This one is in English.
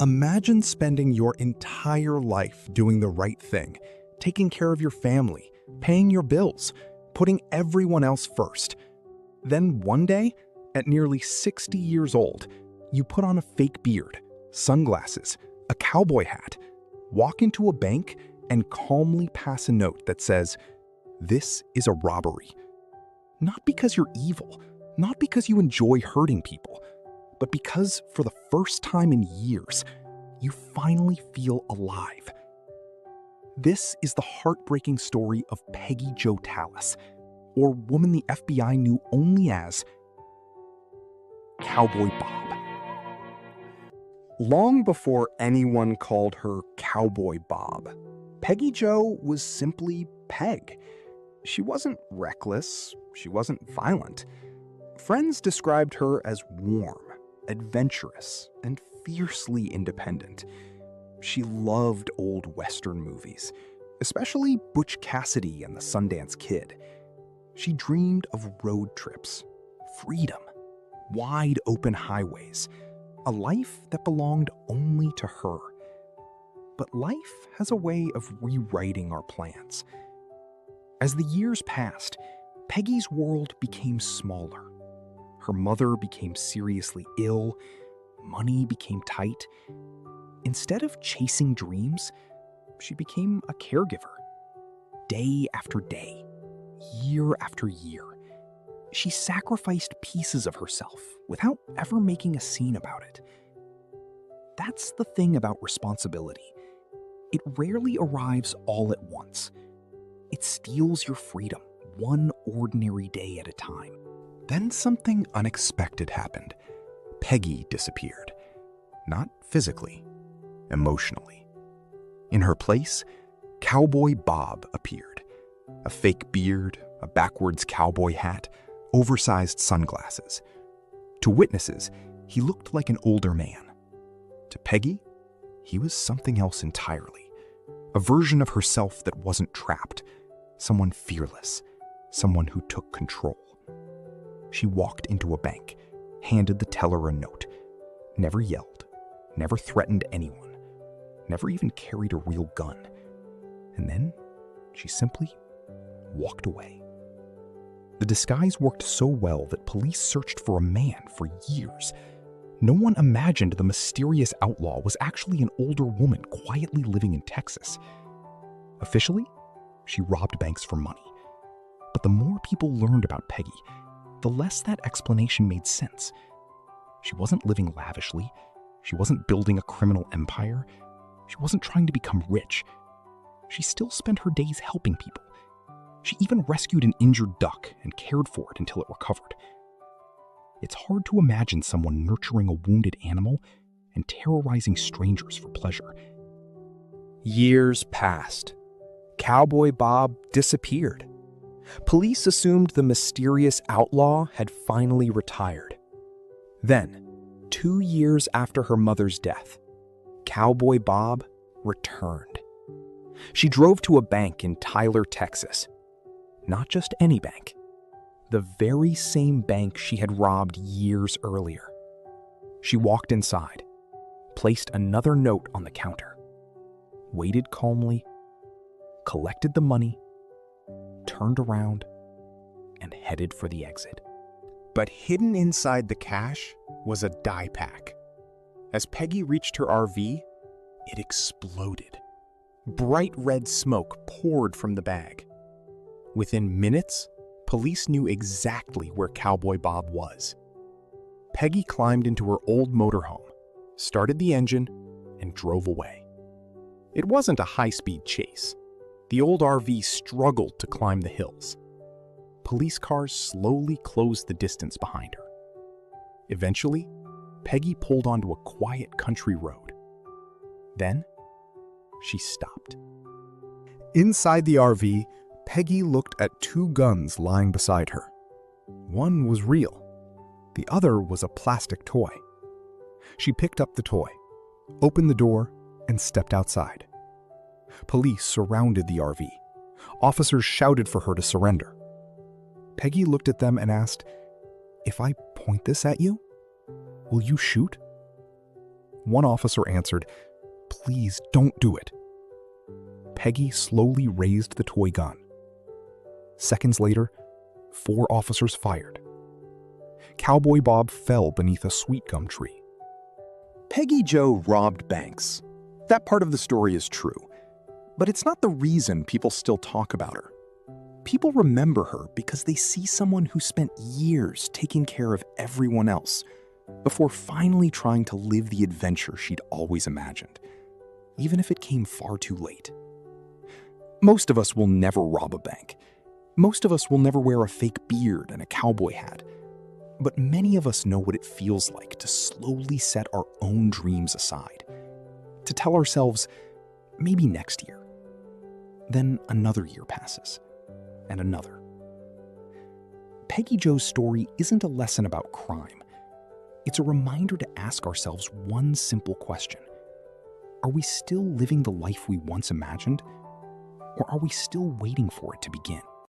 Imagine spending your entire life doing the right thing, taking care of your family, paying your bills, putting everyone else first. Then one day, at nearly 60 years old, you put on a fake beard, sunglasses, a cowboy hat, walk into a bank, and calmly pass a note that says, "This is a robbery." Not because you're evil, not because you enjoy hurting people, but because for the first time in years, you finally feel alive. This is the heartbreaking story of Peggy Jo Tallas, or woman the FBI knew only as Cowboy Bob. Long before anyone called her Cowboy Bob, Peggy Jo was simply Peg. She wasn't reckless, she wasn't violent. Friends described her as warm, adventurous, and fiercely independent. She loved old Western movies, especially Butch Cassidy and the Sundance Kid. She dreamed of road trips, freedom, wide open highways, a life that belonged only to her. But life has a way of rewriting our plans. As the years passed, Peggy's world became smaller. Her mother became seriously ill, money became tight. Instead of chasing dreams, she became a caregiver. Day after day, year after year, she sacrificed pieces of herself without ever making a scene about it. That's the thing about responsibility. It rarely arrives all at once. It steals your freedom, one ordinary day at a time. Then something unexpected happened. Peggy disappeared. Not physically, emotionally. In her place, Cowboy Bob appeared. A fake beard, a backwards cowboy hat, oversized sunglasses. To witnesses, he looked like an older man. To Peggy, he was something else entirely. A version of herself that wasn't trapped. Someone fearless. Someone who took control. She walked into a bank, handed the teller a note, never yelled, never threatened anyone, never even carried a real gun. And then she simply walked away. The disguise worked so well that police searched for a man for years. No one imagined the mysterious outlaw was actually an older woman quietly living in Texas. Officially, she robbed banks for money. But the more people learned about Peggy, the less that explanation made sense. She wasn't living lavishly. She wasn't building a criminal empire. She wasn't trying to become rich. She still spent her days helping people. She even rescued an injured duck and cared for it until it recovered. It's hard to imagine someone nurturing a wounded animal and terrorizing strangers for pleasure. Years passed. Cowboy Bob disappeared. Police assumed the mysterious outlaw had finally retired. Then, 2 years after her mother's death, Cowboy Bob returned. She drove to a bank in Tyler, Texas. Not just any bank. The very same bank she had robbed years earlier. She walked inside, placed another note on the counter, waited calmly, collected the money, turned around, and headed for the exit. But hidden inside the cash was a dye pack. As Peggy reached her RV, it exploded. Bright red smoke poured from the bag. Within minutes, police knew exactly where Cowboy Bob was. Peggy climbed into her old motorhome, started the engine, and drove away. It wasn't a high-speed chase. The old RV struggled to climb the hills. Police cars slowly closed the distance behind her. Eventually, Peggy pulled onto a quiet country road. Then, she stopped. Inside the RV, Peggy looked at 2 guns lying beside her. One was real. The other was a plastic toy. She picked up the toy, opened the door, and stepped outside. Police surrounded the RV. Officers shouted for her to surrender. Peggy looked at them and asked, "If I point this at you, will you shoot?" One officer answered, "Please don't do it." Peggy slowly raised the toy gun. Seconds later, 4 officers fired. Cowboy Bob fell beneath a sweet gum tree. Peggy Jo robbed banks. That part of the story is true. But it's not the reason people still talk about her. People remember her because they see someone who spent years taking care of everyone else before finally trying to live the adventure she'd always imagined, even if it came far too late. Most of us will never rob a bank. Most of us will never wear a fake beard and a cowboy hat. But many of us know what it feels like to slowly set our own dreams aside, to tell ourselves, maybe next year. Then another year passes, and another. Peggy Jo's story isn't a lesson about crime. It's a reminder to ask ourselves one simple question. Are we still living the life we once imagined? Or are we still waiting for it to begin?